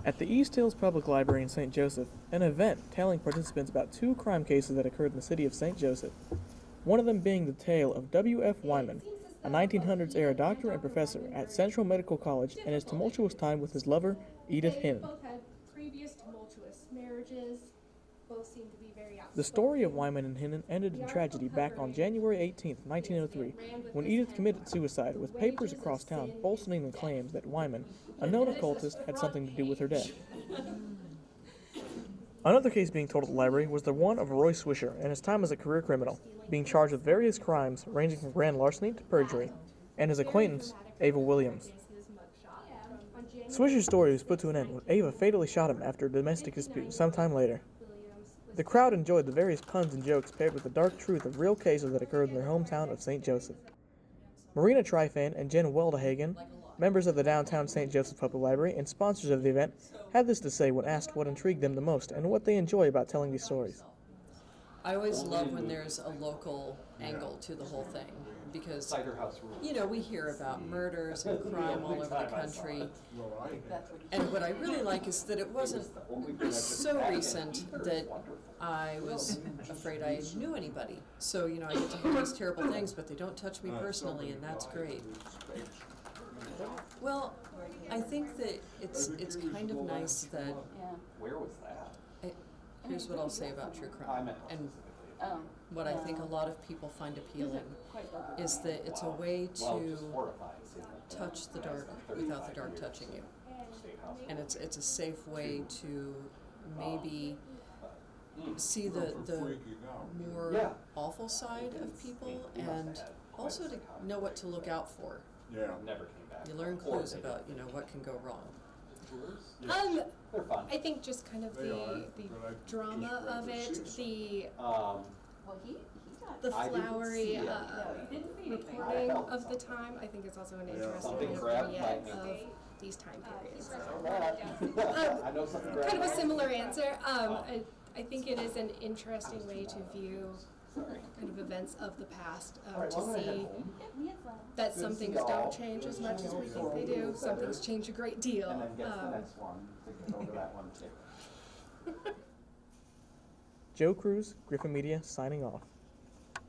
At the East Hills Public Library in St. Joseph, an event telling participants about two crime cases that occurred in the city of St. Joseph. One of them being the tale of W.F. Wyman, a 1900s era doctor and professor at Central Medical College, and his tumultuous time with his lover, Edith They Hinnon. both had previous tumultuous marriages. Both seemed to be very outspoken. The story of Wyman and Hinnon ended in tragedy back on January 18, 1903, when Edith committed suicide, with papers across town bolstering the claims that Wyman, a known occultist, had something to do with her death. Another case being told at the library was the one of Roy Swisher and his time as a career criminal, being charged with various crimes ranging from grand larceny to perjury, and his acquaintance, Ava Williams. Swisher's story was put to an end when Ava fatally shot him after a domestic dispute sometime later. The crowd enjoyed the various puns and jokes paired with the dark truth of real cases that occurred in their hometown of St. Joseph. Marina Trifan and Jen Weldehagen, members of the downtown St. Joseph Public Library and sponsors of the event, had this to say when asked what intrigued them the most and what they enjoy about telling these stories. I always love when there's a local angle to the whole thing because, you know, we hear about murders and crime all over the country. And what I really like is that it wasn't so recent that I was afraid I knew anybody. So, you know, I get to hear these terrible things, but they don't touch me personally, and that's great. Well, I think that it's kind of nice that Where was that? here's what I'll say about true crime, and what I think a lot of people find appealing is that it's a way to touch the dark without the dark touching you, and it's a safe way to maybe see the more awful side of people, and also to know what to look out for. Yeah. Never came back. You learn clues about, you know, what can go wrong. They're fun. I think just kind of the drama of it, the flowery reporting of the time, I think is also an interesting Something kind grabbed of my vignette hand. of these time periods. I know something Kind of a similar answer. I think it is an interesting way to view kind of events of the past, to see that some things don't change as much as we think they do. Some things change a great deal. And then guess the next one to go to that one too. Joe Cruz, Griffin Media, signing off.